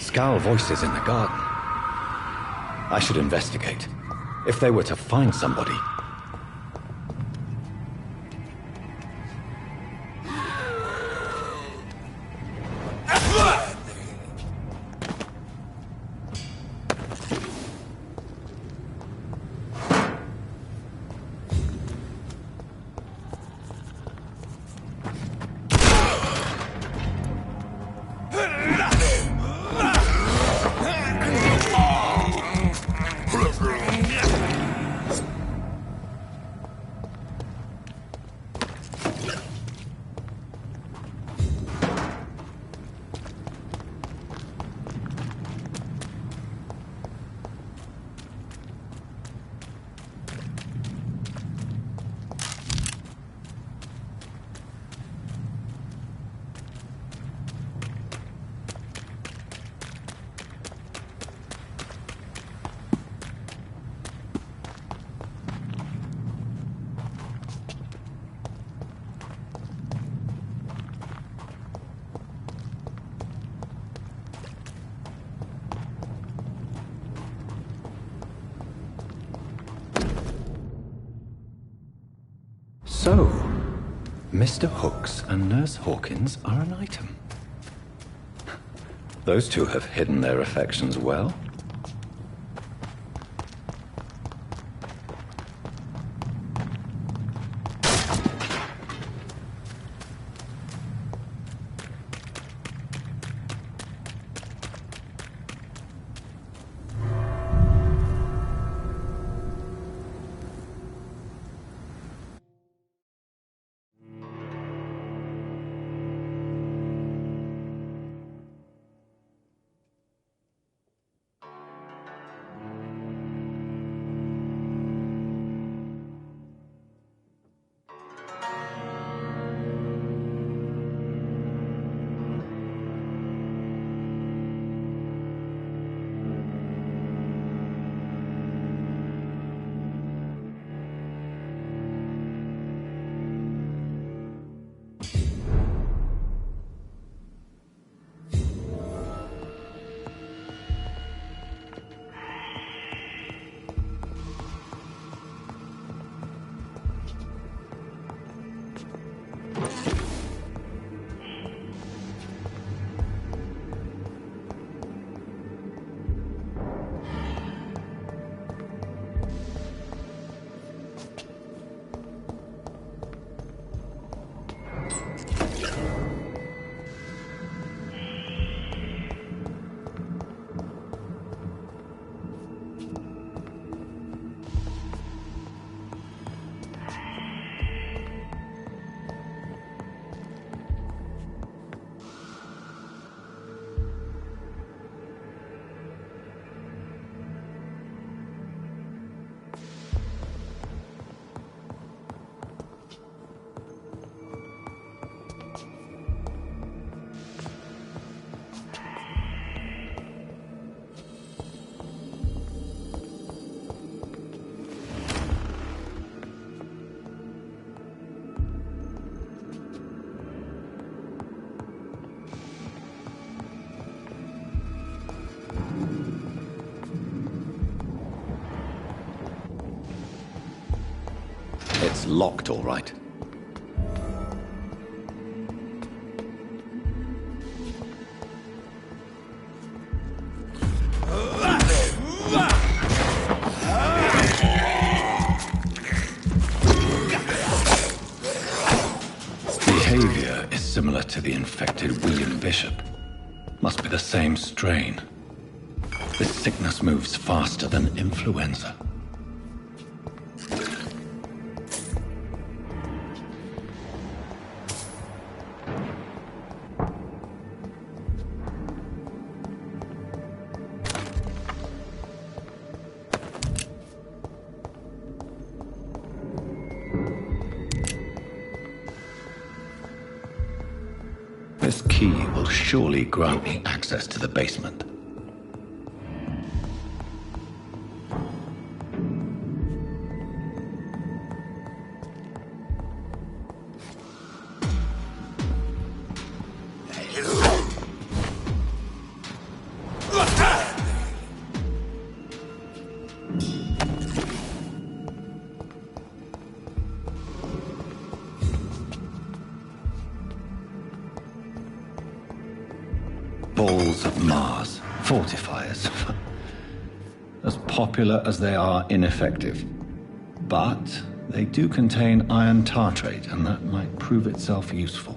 Scowl voices in the garden. I should investigate. If they were to find somebody... So, Mr. Hooks and Nurse Hawkins are an item. Those two have hidden their affections well. It's locked, all right. Behavior is similar to the infected William Bishop. Must be the same strain. This sickness moves faster than influenza. This key will surely grant me access to the basement. Fortifiers. As popular as they are ineffective. But they do contain iron tartrate, and that might prove itself useful.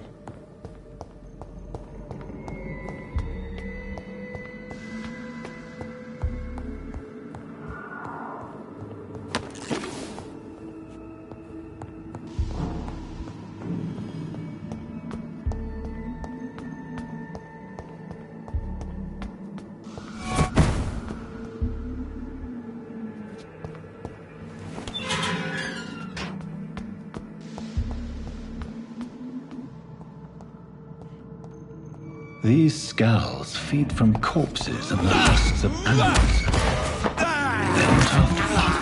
These skulls feed from corpses and the husks of animals. They're not after blood.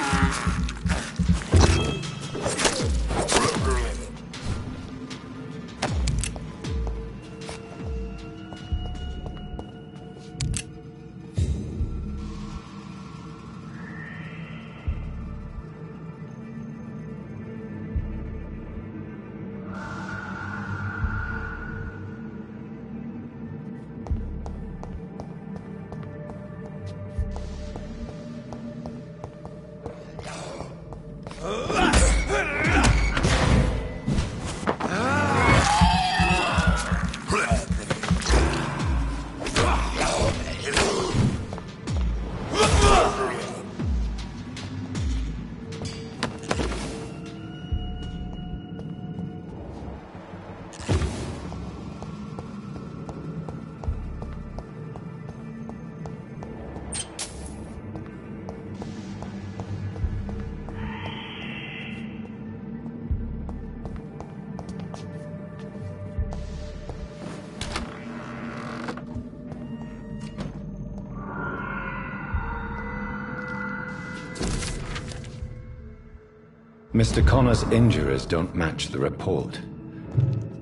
Mr. Connor's injuries don't match the report.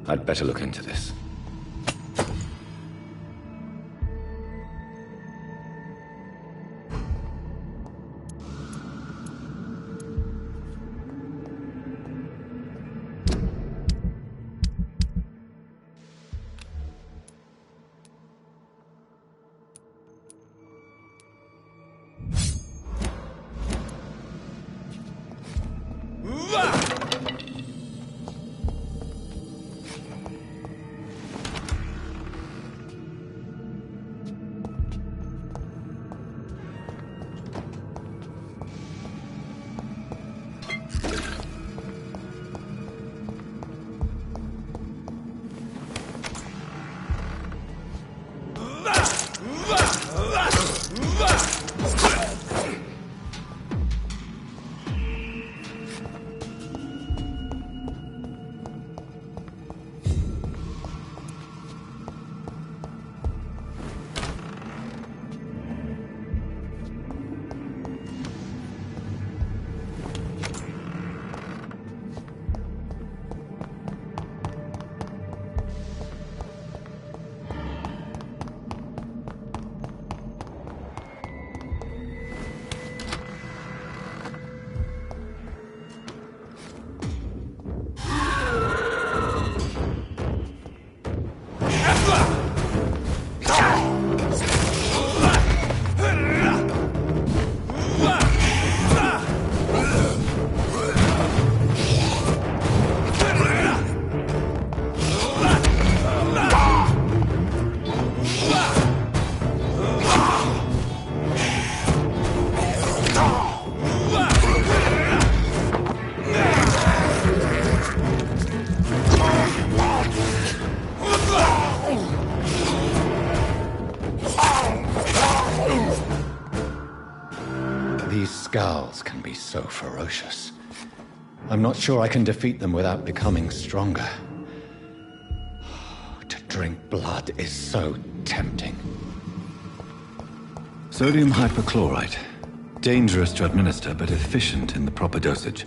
I'd better look into this. These skulls can be so ferocious. I'm not sure I can defeat them without becoming stronger. To drink blood is so tempting. Sodium hypochlorite. Dangerous to administer, but efficient in the proper dosage.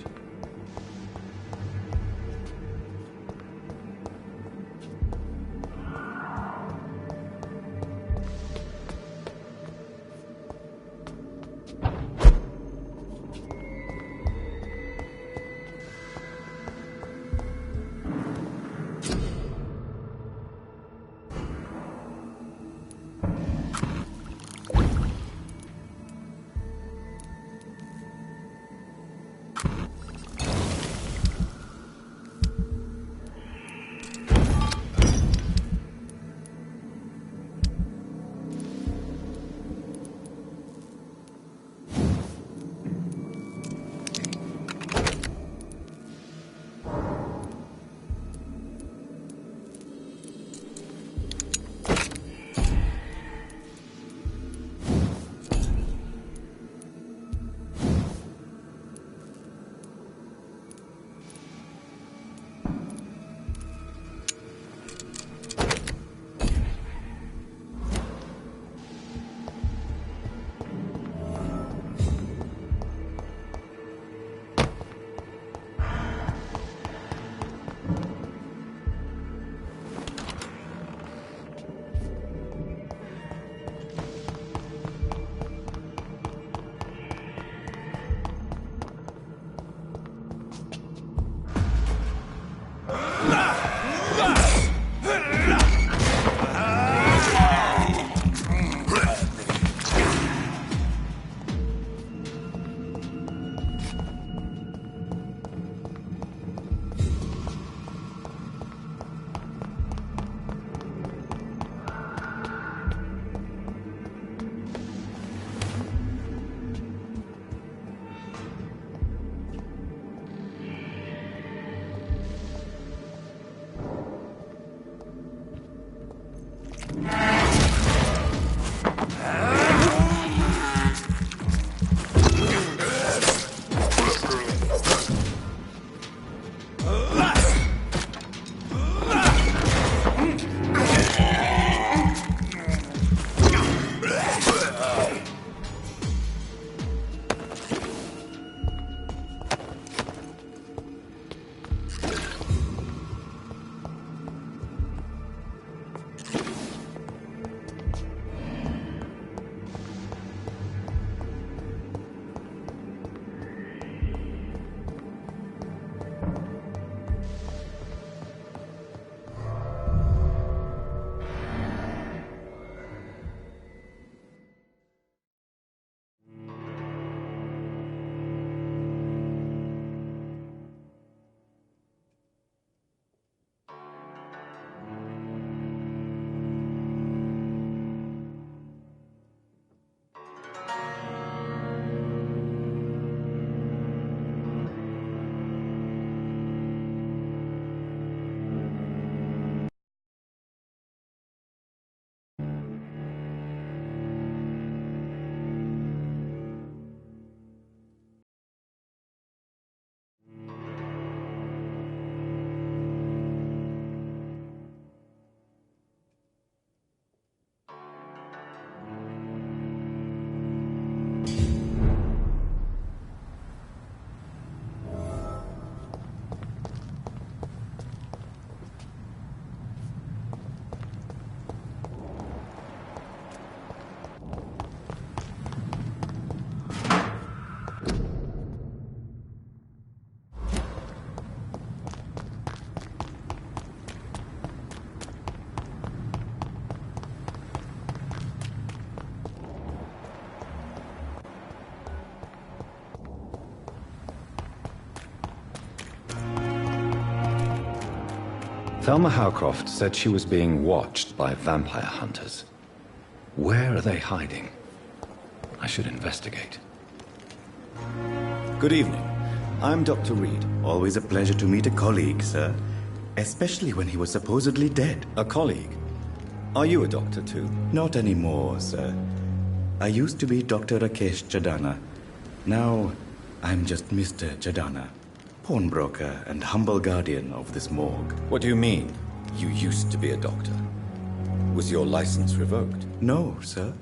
Thelma Howcroft said she was being watched by vampire hunters. Where are they hiding? I should investigate. Good evening. I'm Dr. Reed. Always a pleasure to meet a colleague, sir. Especially when he was supposedly dead. A colleague? Are you a doctor too? Not anymore, sir. I used to be Dr. Rakesh Chadana. Now, I'm just Mr. Chadana. Pawnbroker and humble guardian of this morgue. What do you mean, you used to be a doctor? Was your license revoked? No, sir.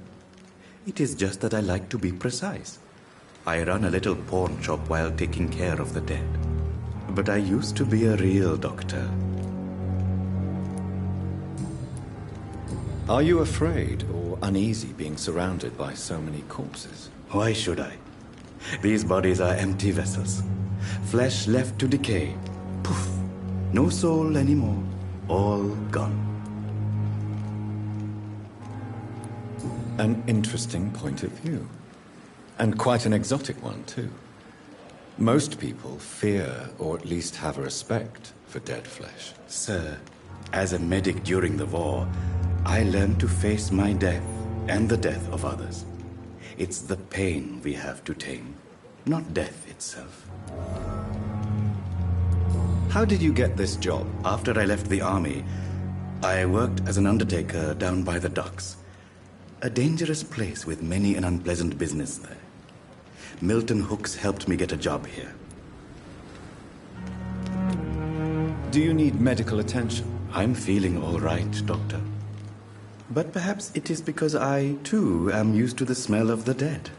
It is just that I like to be precise. I run a little pawn shop while taking care of the dead. But I used to be a real doctor. Are you afraid or uneasy being surrounded by so many corpses? Why should I? These bodies are empty vessels. Flesh left to decay. Poof. No soul anymore. All gone. An interesting point of view. And quite an exotic one, too. Most people fear, or at least have a respect, for dead flesh. Sir, as a medic during the war, I learned to face my death and the death of others. It's the pain we have to tame, not death itself. How did you get this job? After I left the army, I worked as an undertaker down by the docks. A dangerous place with many an unpleasant business there. Milton Hooks helped me get a job here. Do you need medical attention? I'm feeling all right, Doctor. But perhaps it is because I, too, am used to the smell of the dead.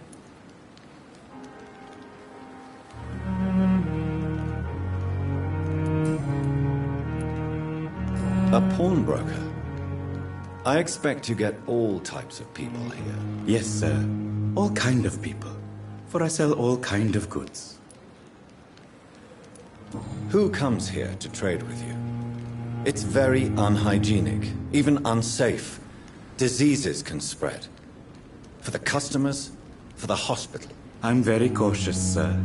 A pawnbroker? I expect you get all types of people here. Yes, sir. All kind of people. For I sell all kind of goods. Who comes here to trade with you? It's very unhygienic, even unsafe. Diseases can spread. For the customers, for the hospital. I'm very cautious, sir.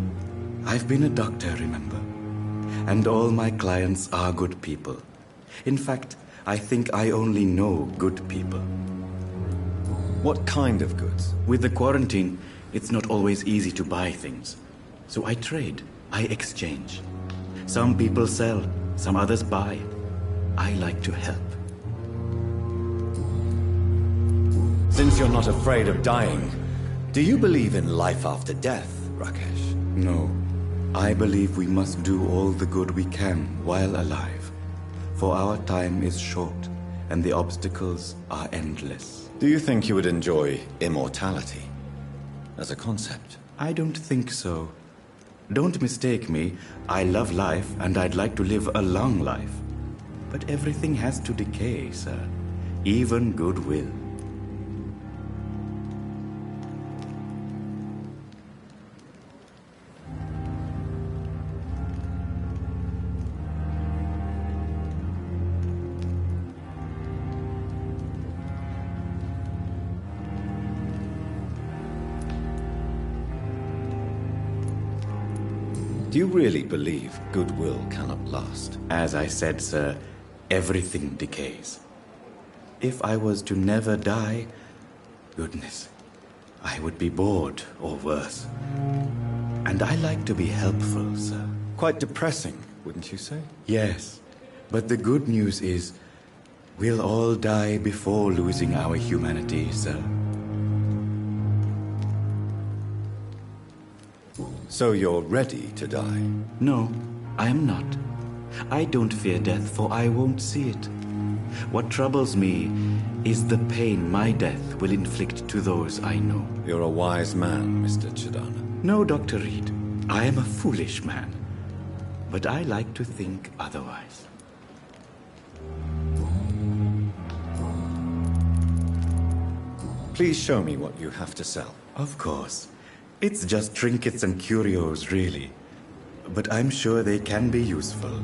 I've been a doctor, remember? And all my clients are good people. In fact, I think I only know good people. What kind of goods? With the quarantine, it's not always easy to buy things. So I trade, I exchange. Some people sell, some others buy. I like to help. Since you're not afraid of dying, do you believe in life after death, Rakesh? No. I believe we must do all the good we can while alive. For our time is short, and the obstacles are endless. Do you think you would enjoy immortality as a concept? I don't think so. Don't mistake me. I love life, and I'd like to live a long life. But everything has to decay, sir. Even goodwill. Do you really believe goodwill cannot last? As I said, sir, everything decays. If I was to never die, goodness, I would be bored or worse. And I like to be helpful, sir. Quite depressing, wouldn't you say? Yes, but the good news is we'll all die before losing our humanity, sir. So you're ready to die? No, I am not. I don't fear death, for I won't see it. What troubles me is the pain my death will inflict to those I know. You're a wise man, Mr. Chidana. No, Dr. Reed. I am a foolish man. But I like to think otherwise. Please show me what you have to sell. Of course. It's just trinkets and curios, really. But I'm sure they can be useful.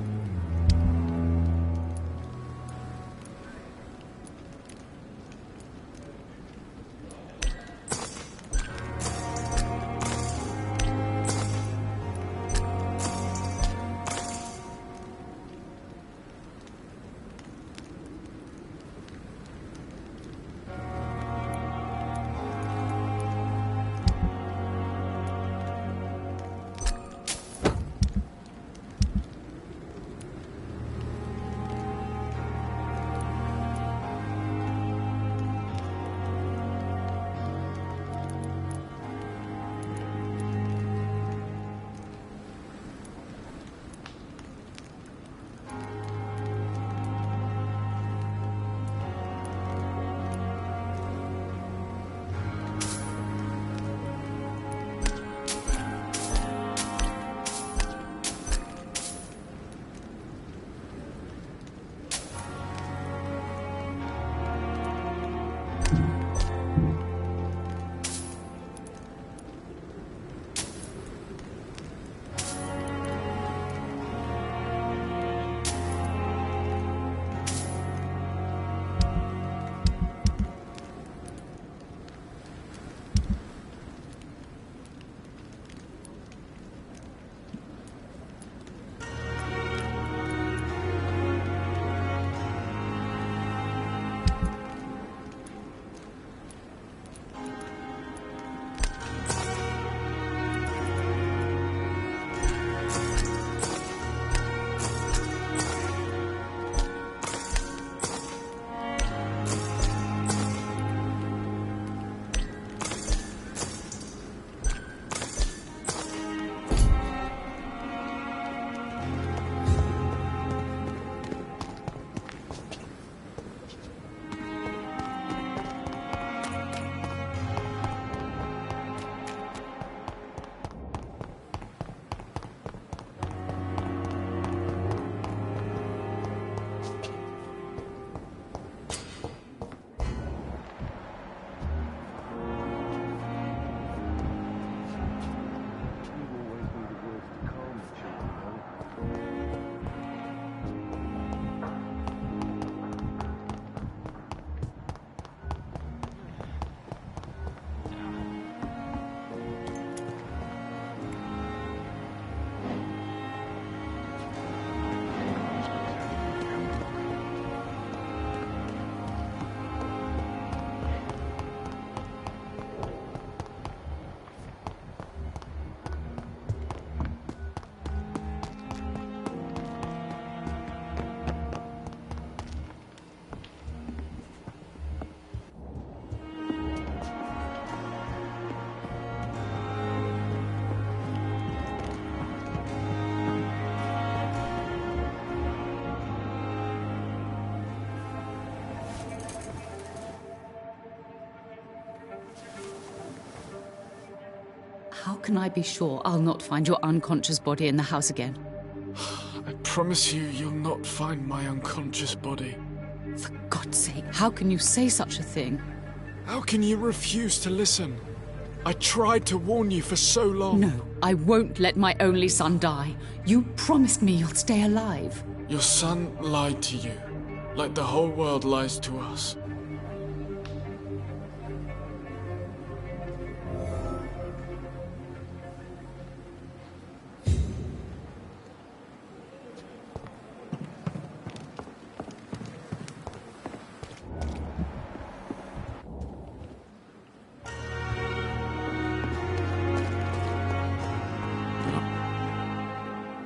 How can I be sure I'll not find your unconscious body in the house again? I promise you, you'll not find my unconscious body. For God's sake, how can you say such a thing? How can you refuse to listen? I tried to warn you for so long. No, I won't let my only son die. You promised me you'll stay alive. Your son lied to you, like the whole world lies to us.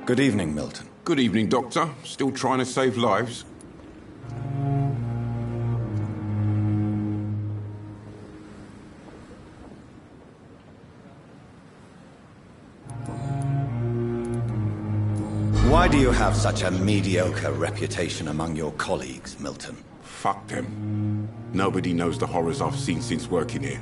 Good evening, Milton. Good evening, Doctor. Still trying to save lives? Why do you have such a mediocre reputation among your colleagues, Milton? Fuck them. Nobody knows the horrors I've seen since working here.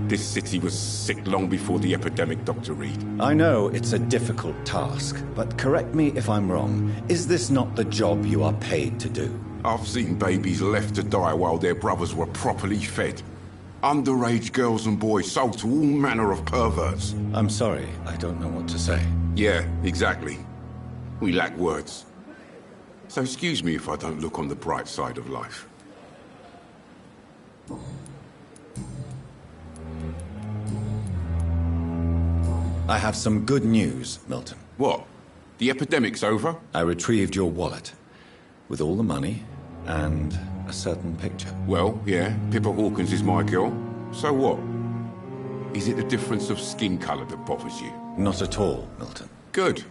This city was sick long before the epidemic, Dr. Reed. I know it's a difficult task, but correct me if I'm wrong. Is this not the job you are paid to do? I've seen babies left to die while their brothers were properly fed. Underage girls and boys sold to all manner of perverts. I'm sorry, I don't know what to say. Yeah, exactly. We lack words. So excuse me if I don't look on the bright side of life. I have some good news, Milton. What? The epidemic's over? I retrieved your wallet, with all the money, and a certain picture. Well, yeah, Pippa Hawkins is my girl. So what? Is it the difference of skin color that bothers you? Not at all, Milton. Good.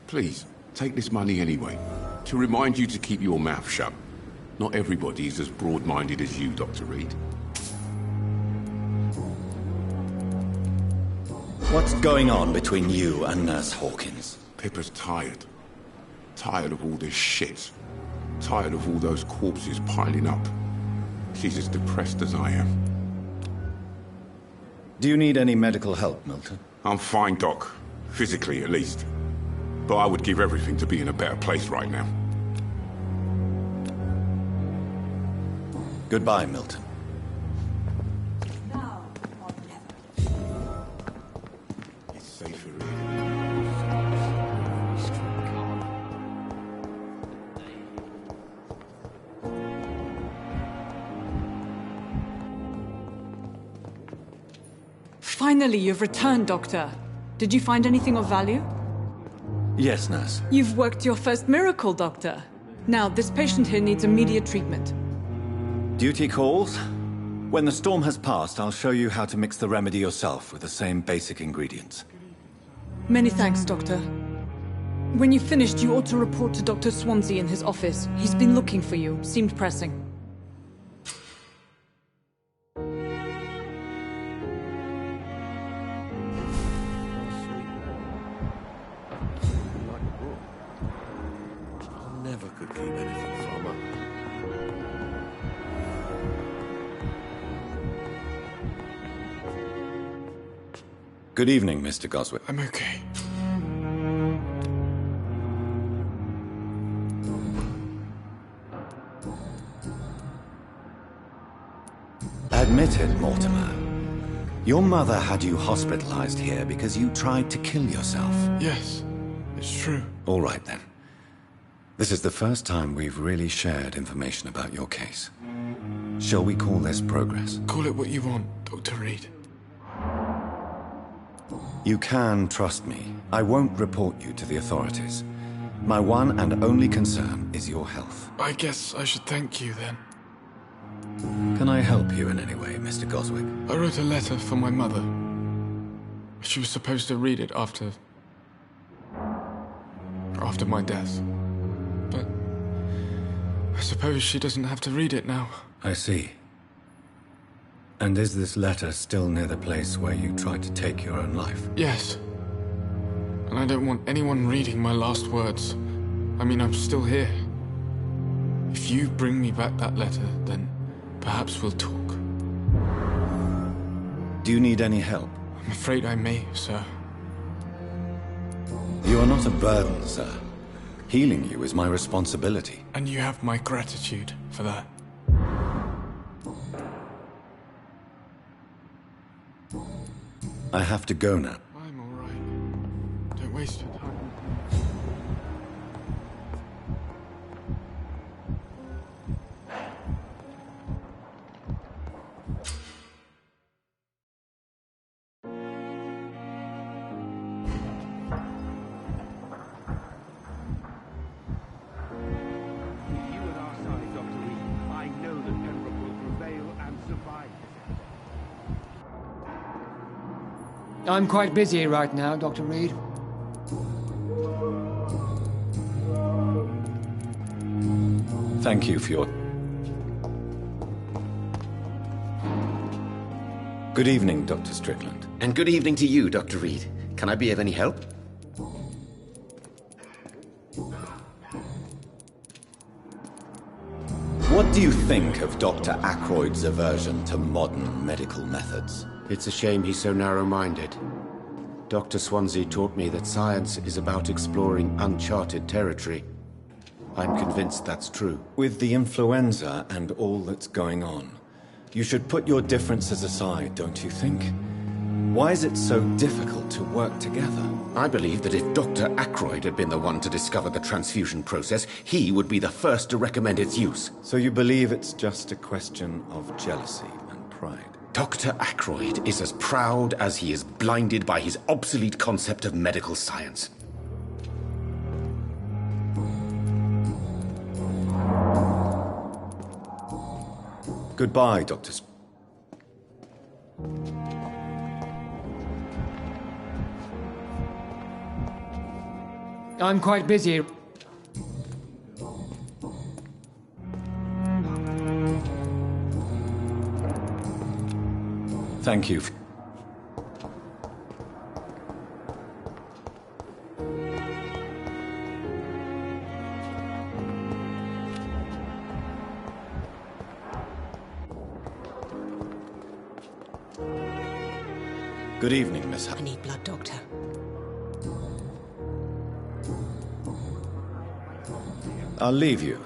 Please, take this money anyway. To remind you to keep your mouth shut. Not everybody is as broad-minded as you, Dr. Reed. What's going on between you and Nurse Hawkins? Pippa's tired. Tired of all this shit. Tired of all those corpses piling up. She's as depressed as I am. Do you need any medical help, Milton? I'm fine, Doc. Physically, at least. But I would give everything to be in a better place right now. Goodbye, Milton. Now or never. It's safer. Finally, you've returned, Doctor. Did you find anything of value? Yes, nurse. You've worked your first miracle, Doctor. Now, this patient here needs immediate treatment. Duty calls. When the storm has passed, I'll show you how to mix the remedy yourself with the same basic ingredients. Many thanks, Doctor. When you've finished, you ought to report to Dr. Swansea in his office. He's been looking for you. Seemed pressing. Never could keep anything from her. Good evening, Mr. Goswick. I'm okay. Admit it, Mortimer. Your mother had you hospitalized here because you tried to kill yourself. Yes, it's true. All right, then. This is the first time we've really shared information about your case. Shall we call this progress? Call it what you want, Dr. Reed. You can trust me. I won't report you to the authorities. My one and only concern is your health. I guess I should thank you then. Can I help you in any way, Mr. Goswick? I wrote a letter for my mother. She was supposed to read it after my death. But I suppose she doesn't have to read it now. I see. And is this letter still near the place where you tried to take your own life? Yes. And I don't want anyone reading my last words. I mean, I'm still here. If you bring me back that letter, then perhaps we'll talk. Do you need any help? I'm afraid I may, sir. You are not a burden, sir. Healing you is my responsibility. And you have my gratitude for that. I have to go now. I'm all right. Don't waste your time. I'm quite busy right now, Dr. Reed. Thank you for your... Good evening, Dr. Strickland. And good evening to you, Dr. Reed. Can I be of any help? What do you think of Dr. Ackroyd's aversion to modern medical methods? It's a shame he's so narrow-minded. Dr. Swansea taught me that science is about exploring uncharted territory. I'm convinced that's true. With the influenza and all that's going on, you should put your differences aside, don't you think? Why is it so difficult to work together? I believe that if Dr. Ackroyd had been the one to discover the transfusion process, he would be the first to recommend its use. So you believe it's just a question of jealousy and pride? Dr. Ackroyd is as proud as he is blinded by his obsolete concept of medical science. Goodbye, Dr. I'm quite busy. Thank you. Good evening, Miss I need blood, Doctor. I'll leave you.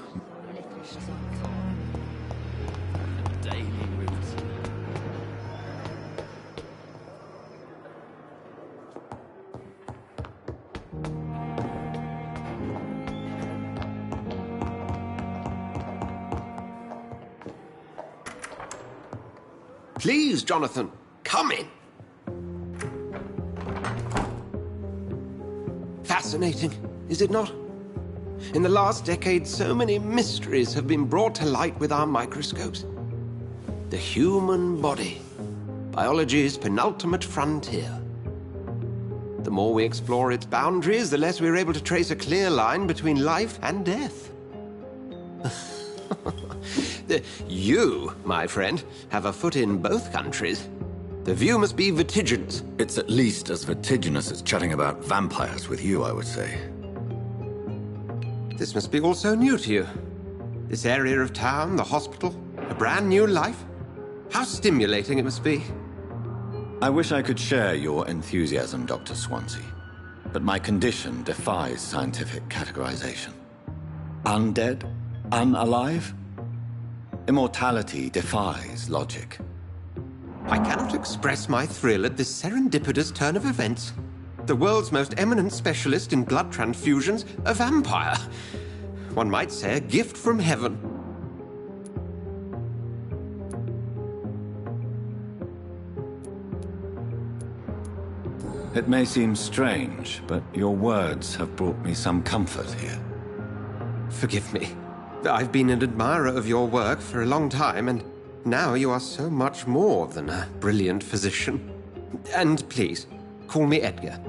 Please, Jonathan, come in. Fascinating, is it not? In the last decade, so many mysteries have been brought to light with our microscopes. The human body, biology's penultimate frontier. The more we explore its boundaries, the less we're able to trace a clear line between life and death. You, my friend, have a foot in both countries. The view must be vertiginous. It's at least as vertiginous as chatting about vampires with you, I would say. This must be all so new to you. This area of town, the hospital, a brand new life. How stimulating it must be. I wish I could share your enthusiasm, Dr. Swansea, but my condition defies scientific categorization. Undead? Unalive? Immortality defies logic. I cannot express my thrill at this serendipitous turn of events. The world's most eminent specialist in blood transfusions, a vampire. One might say a gift from heaven. It may seem strange, but your words have brought me some comfort here. Forgive me. I've been an admirer of your work for a long time, and now you are so much more than a brilliant physician. And please, call me Edgar.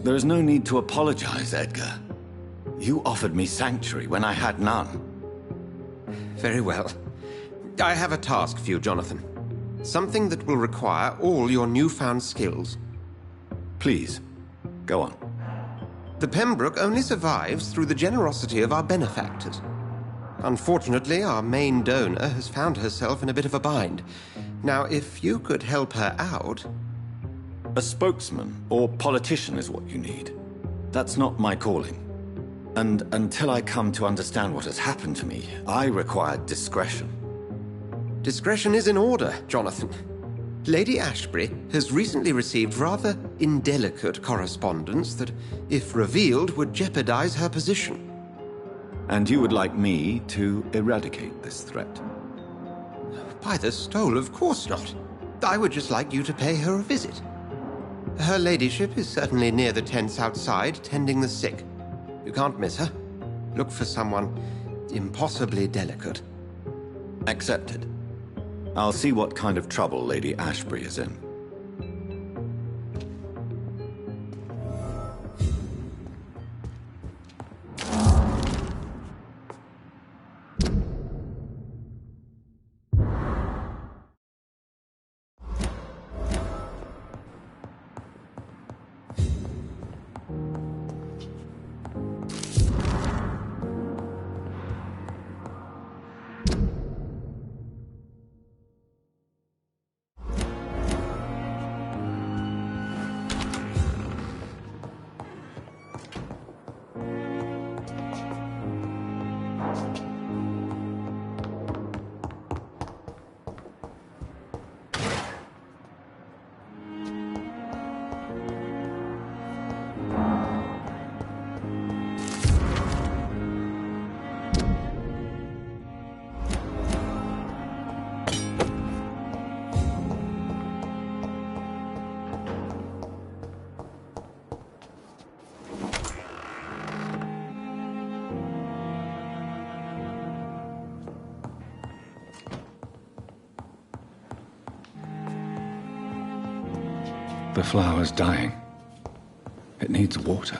There is no need to apologize, Edgar. You offered me sanctuary when I had none. Very well. I have a task for you, Jonathan. Something that will require all your newfound skills. Please, go on. The Pembroke only survives through the generosity of our benefactors. Unfortunately, our main donor has found herself in a bit of a bind. Now, if you could help her out... A spokesman or politician is what you need. That's not my calling. And until I come to understand what has happened to me, I require discretion. Discretion is in order, Jonathan. Lady Ashbury has recently received rather indelicate correspondence that, if revealed, would jeopardize her position. And you would like me to eradicate this threat? By the stole, of course not. I would just like you to pay her a visit. Her ladyship is certainly near the tents outside, tending the sick. You can't miss her. Look for someone impossibly delicate. Accepted. I'll see what kind of trouble Lady Ashbury is in. The flower's dying. It needs water.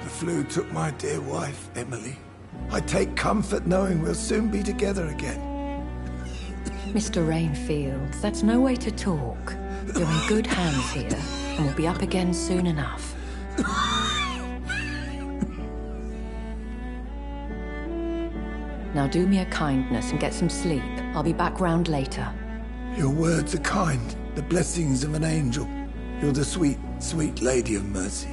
The flu took my dear wife, Emily. I take comfort knowing we'll soon be together again. Mr. Rainfield, that's no way to talk. You're in good hands here, and we'll be up again soon enough. Now do me a kindness and get some sleep. I'll be back round later. Your words are kind, the blessings of an angel. You're the sweet, sweet Lady of Mercy.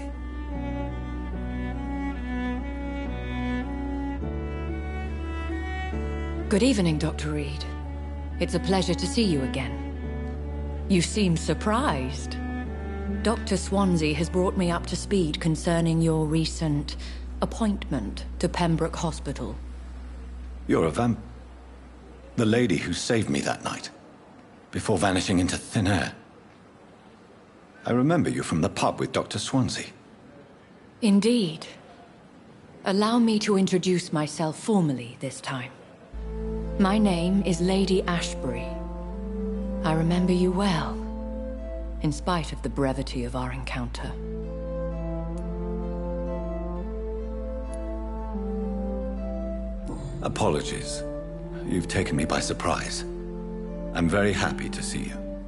Good evening, Dr. Reed. It's a pleasure to see you again. You seem surprised. Dr. Swansea has brought me up to speed concerning your recent appointment to Pembroke Hospital. You're a the lady who saved me that night, before vanishing into thin air. I remember you from the pub with Dr. Swansea. Indeed. Allow me to introduce myself formally this time. My name is Lady Ashbury. I remember you well, in spite of the brevity of our encounter. Apologies. You've taken me by surprise. I'm very happy to see you.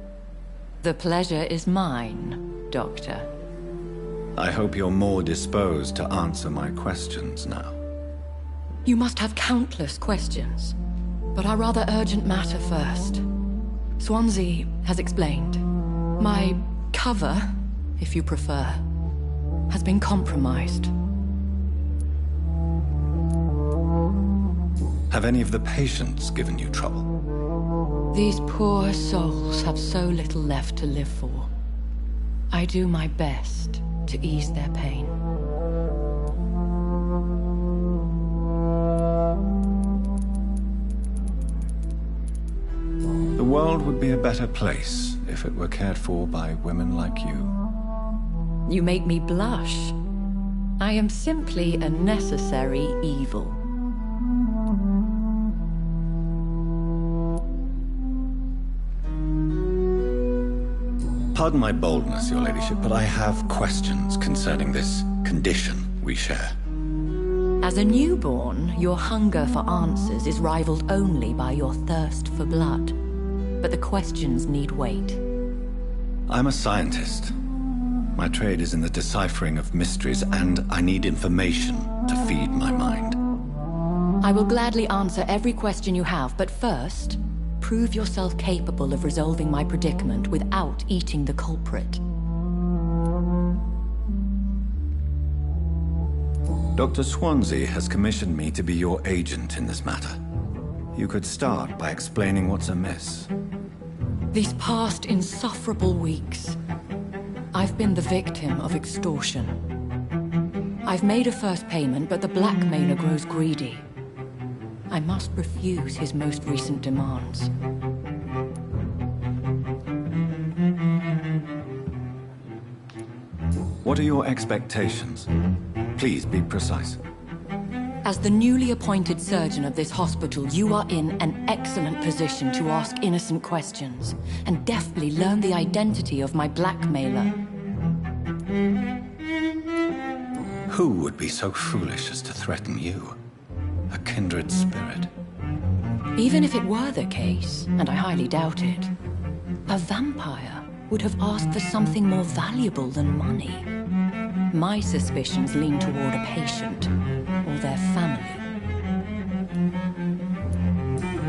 The pleasure is mine, Doctor. I hope you're more disposed to answer my questions now. You must have countless questions, but our rather urgent matter first. Swansea has explained. My cover, if you prefer, has been compromised. Have any of the patients given you trouble? These poor souls have so little left to live for. I do my best to ease their pain. The world would be a better place if it were cared for by women like you. You make me blush. I am simply a necessary evil. Pardon my boldness, Your Ladyship, but I have questions concerning this condition we share. As a newborn, your hunger for answers is rivaled only by your thirst for blood. But the questions need wait. I'm a scientist. My trade is in the deciphering of mysteries, and I need information to feed my mind. I will gladly answer every question you have, but first, prove yourself capable of resolving my predicament without eating the culprit. Dr. Swansea has commissioned me to be your agent in this matter. You could start by explaining what's amiss. These past insufferable weeks, I've been the victim of extortion. I've made a first payment, but the blackmailer grows greedy. I must refuse his most recent demands. What are your expectations? Please be precise. As the newly appointed surgeon of this hospital, you are in an excellent position to ask innocent questions and deftly learn the identity of my blackmailer. Who would be so foolish as to threaten you? A kindred spirit. Even if it were the case, and I highly doubt it, A vampire would have asked for something more valuable than money. My suspicions lean toward a patient or their family.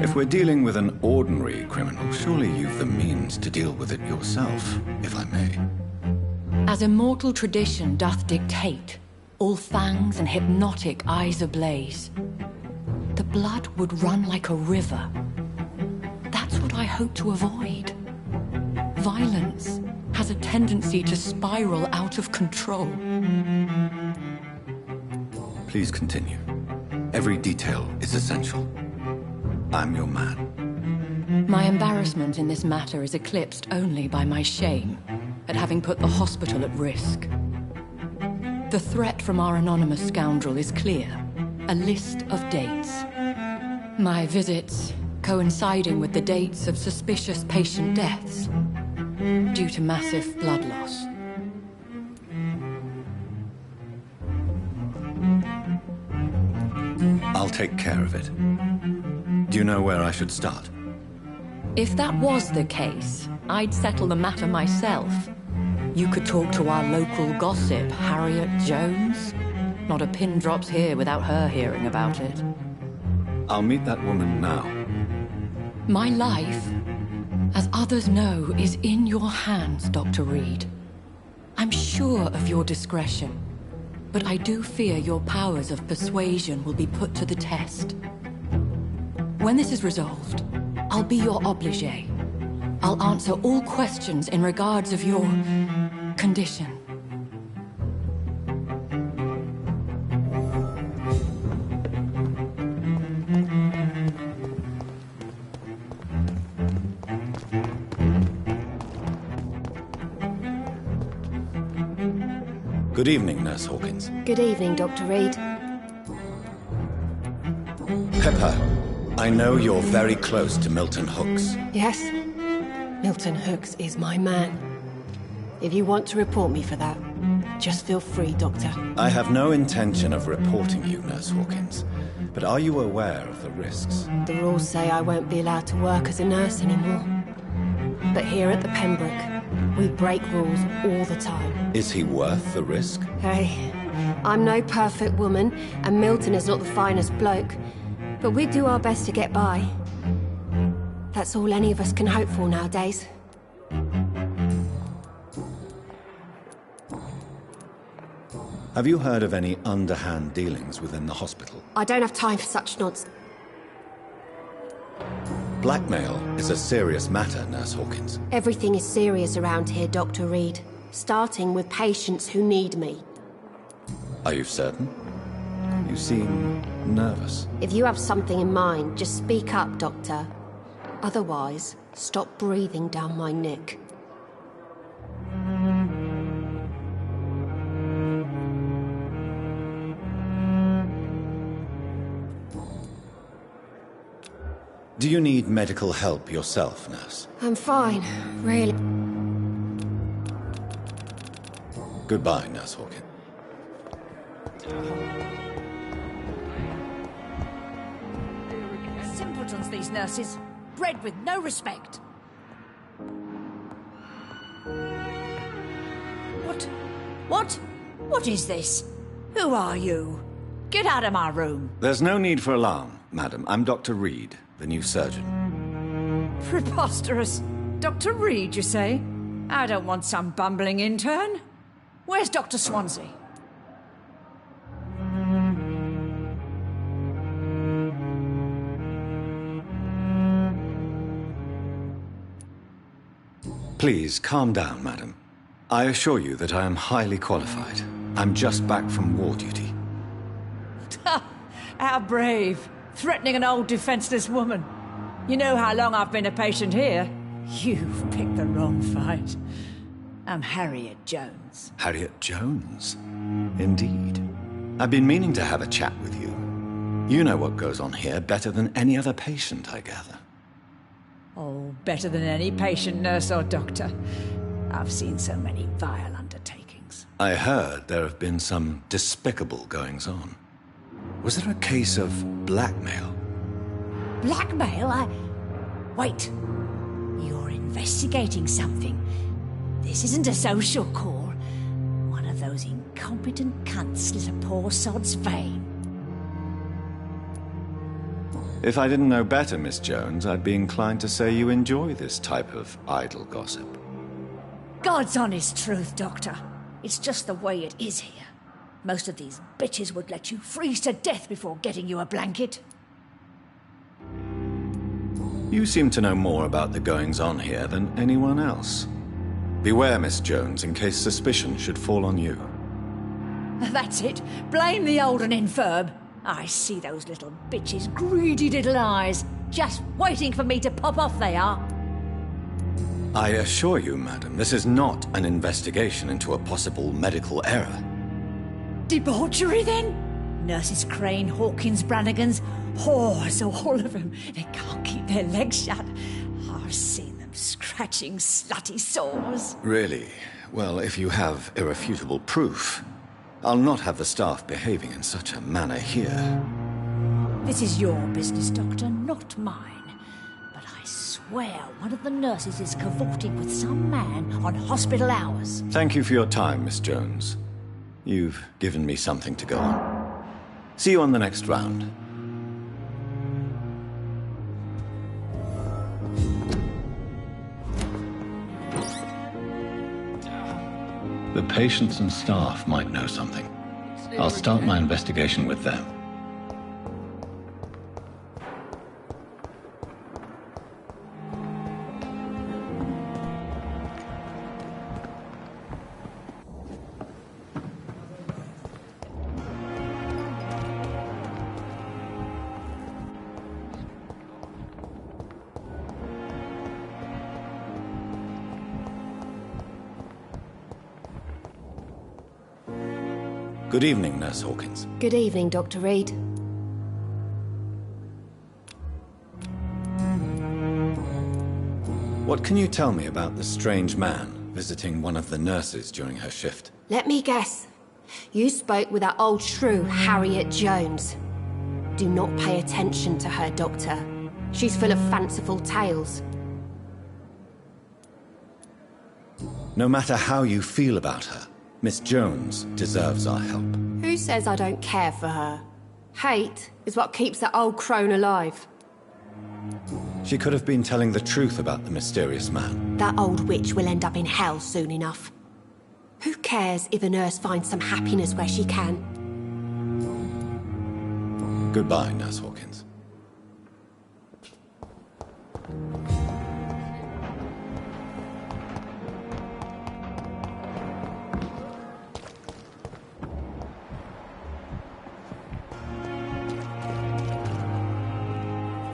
If we're dealing with an ordinary criminal, surely you've the means to deal with it yourself, if I may. As immortal tradition doth dictate, all fangs and hypnotic eyes ablaze, the blood would run like a river. That's what I hope to avoid. Violence has a tendency to spiral out of control. Please continue. Every detail is essential. I'm your man. My embarrassment in this matter is eclipsed only by my shame at having put the hospital at risk. The threat from our anonymous scoundrel is clear. A list of dates. My visits coinciding with the dates of suspicious patient deaths due to massive blood loss. I'll take care of it. Do you know where I should start? If that was the case, I'd settle the matter myself. You could talk to our local gossip, Harriet Jones. Not a pin drops here without her hearing about it. I'll meet that woman now. My life, as others know, is in your hands, Dr. Reed. I'm sure of your discretion, but I do fear your powers of persuasion will be put to the test. When this is resolved, I'll be your obligé. I'll answer all questions in regards of your condition. Good evening, Nurse Hawkins. Good evening, Dr. Reed. Pepper, I know you're very close to Milton Hooks. Yes? Milton Hooks is my man. If you want to report me for that, just feel free, Doctor. I have no intention of reporting you, Nurse Hawkins. But are you aware of the risks? The rules say I won't be allowed to work as a nurse anymore. But here at the Pembroke, we break rules all the time. Is he worth the risk? Hey, I'm no perfect woman, and Milton is not the finest bloke. But we do our best to get by. That's all any of us can hope for nowadays. Have you heard of any underhand dealings within the hospital? I don't have time for such nonsense. Blackmail is a serious matter, Nurse Hawkins. Everything is serious around here, Dr. Reed. Starting with patients who need me. Are you certain? You seem nervous. If you have something in mind, just speak up, Doctor. Otherwise, stop breathing down my neck. Do you need medical help yourself, nurse? I'm fine, really. Goodbye, Nurse Hawkins. Simpletons, these nurses. Bred with no respect. What is this? Who are you? Get out of my room. There's no need for alarm, madam. I'm Dr. Reed, the new surgeon. Preposterous. Dr. Reed, you say? I don't want some bumbling intern. Where's Dr. Swansea? Please, calm down, madam. I assure you that I am highly qualified. I'm just back from war duty. How brave. Threatening an old defenseless woman. You know how long I've been a patient here? You've picked the wrong fight. I'm Harriet Jones. Harriet Jones? Indeed. I've been meaning to have a chat with you. You know what goes on here better than any other patient, I gather. Oh, better than any patient, nurse or doctor. I've seen so many vile undertakings. I heard there have been some despicable goings-on. Was there a case of blackmail? Blackmail? Wait. You're in investigating something. This isn't a social call. One of those incompetent cunts slit a poor sod's vein. If I didn't know better, Miss Jones, I'd be inclined to say you enjoy this type of idle gossip. God's honest truth, Doctor. It's just the way it is here. Most of these bitches would let you freeze to death before getting you a blanket. You seem to know more about the goings-on here than anyone else. Beware, Miss Jones, in case suspicion should fall on you. That's it. Blame the old and infirm. I see those little bitches' greedy little eyes. Just waiting for me to pop off they are. I assure you, madam, this is not an investigation into a possible medical error. Debauchery, then? Nurses Crane, Hawkins, Brannigans, whores, all of them. They can't keep their legs shut. I've seen them scratching slutty sores. Really? Well, if you have irrefutable proof, I'll not have the staff behaving in such a manner here. This is your business, Doctor, not mine. But I swear one of the nurses is cavorting with some man on hospital hours. Thank you for your time, Miss Jones. You've given me something to go on. See you on the next round. The patients and staff might know something. I'll start my investigation with them. Good evening, Nurse Hawkins. Good evening, Dr. Reed. What can you tell me about the strange man visiting one of the nurses during her shift? Let me guess. You spoke with that old shrew, Harriet Jones. Do not pay attention to her, Doctor. She's full of fanciful tales. No matter how you feel about her, Miss Jones deserves our help. Who says I don't care for her? Hate is what keeps that old crone alive. She could have been telling the truth about the mysterious man. That old witch will end up in hell soon enough. Who cares if a nurse finds some happiness where she can? Goodbye, Nurse Hawkins.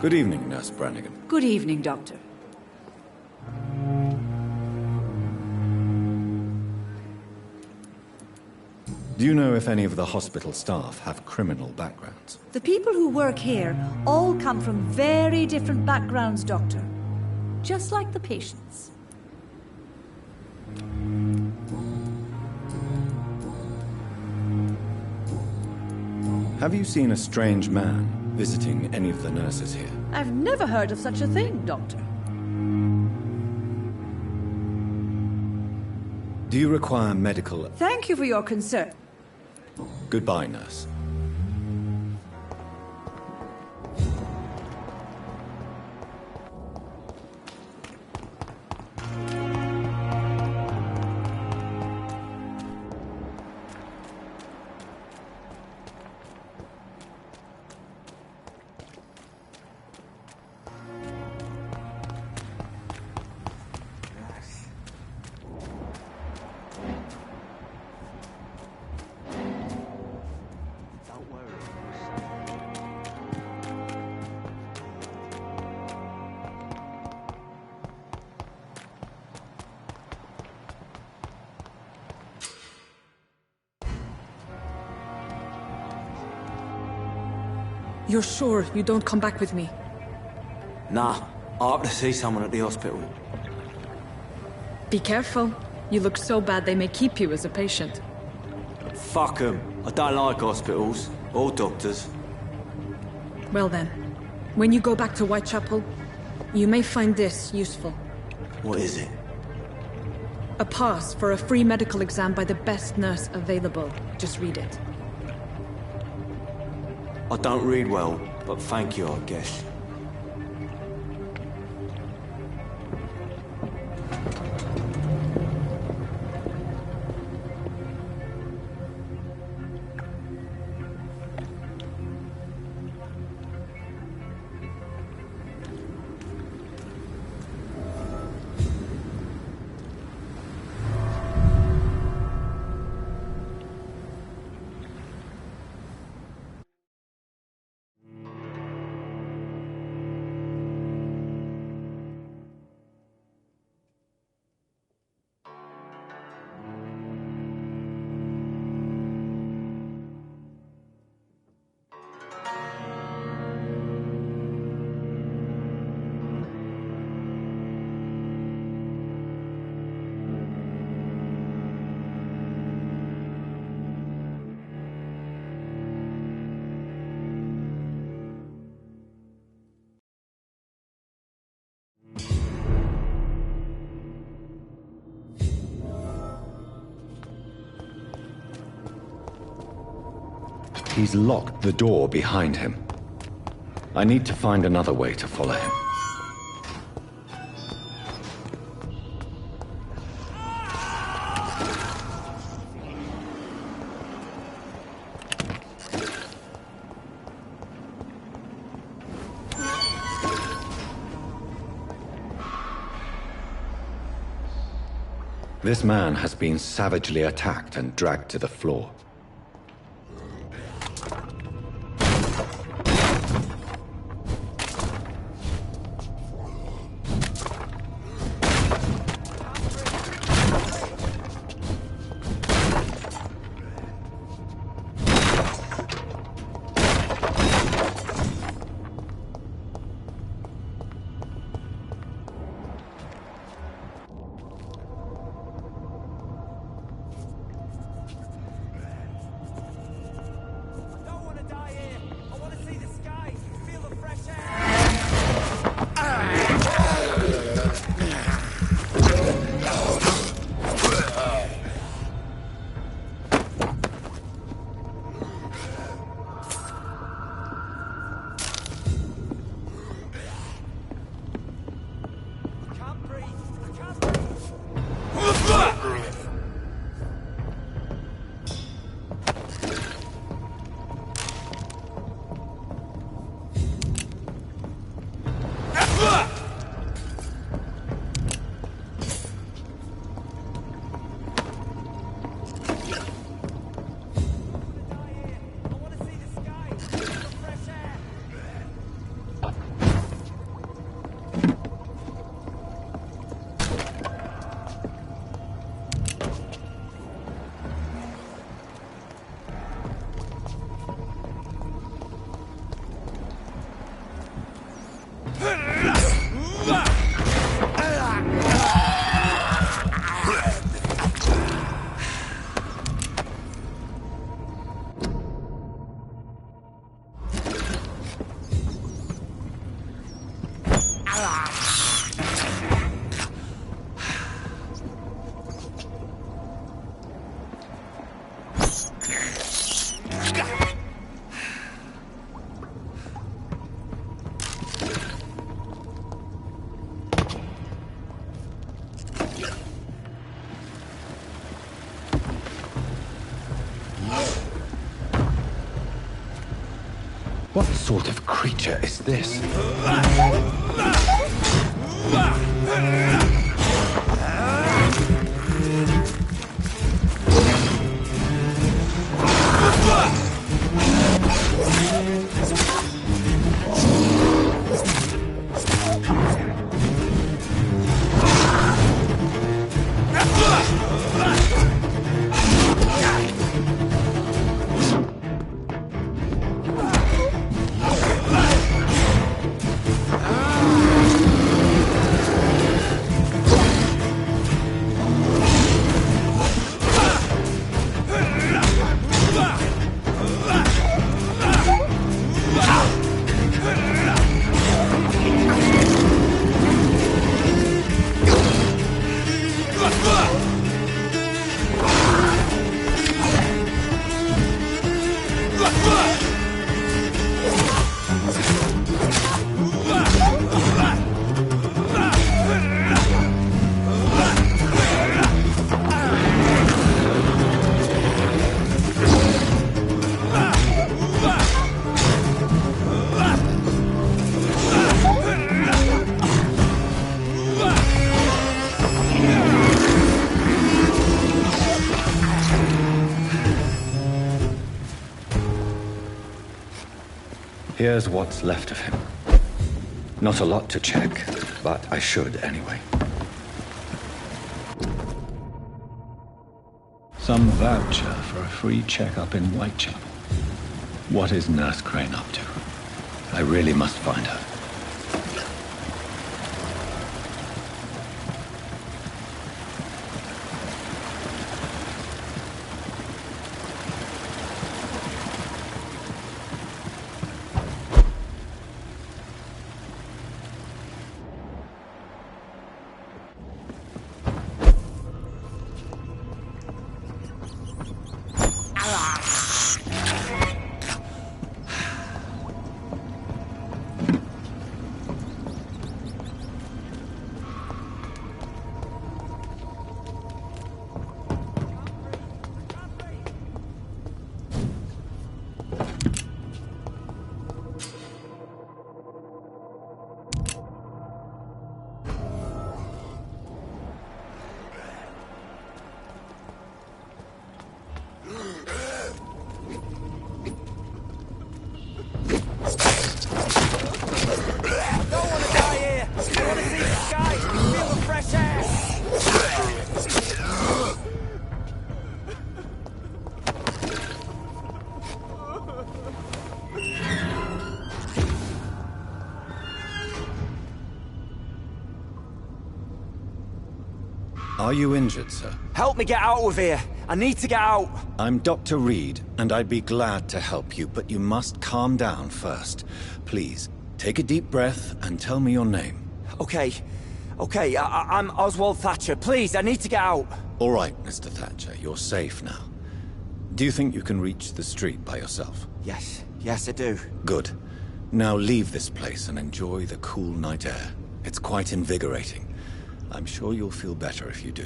Good evening, Nurse Brannigan. Good evening, Doctor. Do you know if any of the hospital staff have criminal backgrounds? The people who work here all come from very different backgrounds, Doctor. Just like the patients. Have you seen a strange man visiting any of the nurses here? I've never heard of such a thing, Doctor. Do you require medical... Thank you for your concern. Goodbye, nurse. You're sure you don't come back with me? Nah, I have to see someone at the hospital. Be careful. You look so bad they may keep you as a patient. Fuck 'em. I don't like hospitals, or doctors. Well then, when you go back to Whitechapel, you may find this useful. What is it? A pass for a free medical exam by the best nurse available. Just read it. I don't read well, but thank you, I guess. He's locked the door behind him. I need to find another way to follow him. This man has been savagely attacked and dragged to the floor. What sort of creature is this? Here's what's left of him. Not a lot to check, but I should anyway. Some voucher for a free checkup in Whitechapel. What is Nurse Crane up to? I really must find her. Are you injured, sir? Help me get out of here. I need to get out. I'm Dr. Reed, and I'd be glad to help you, but you must calm down first. Please, take a deep breath and tell me your name. Okay. I'm Oswald Thatcher. Please, I need to get out. All right, Mr. Thatcher, you're safe now. Do you think you can reach the street by yourself? Yes, I do. Good. Now leave this place and enjoy the cool night air. It's quite invigorating. I'm sure you'll feel better if you do.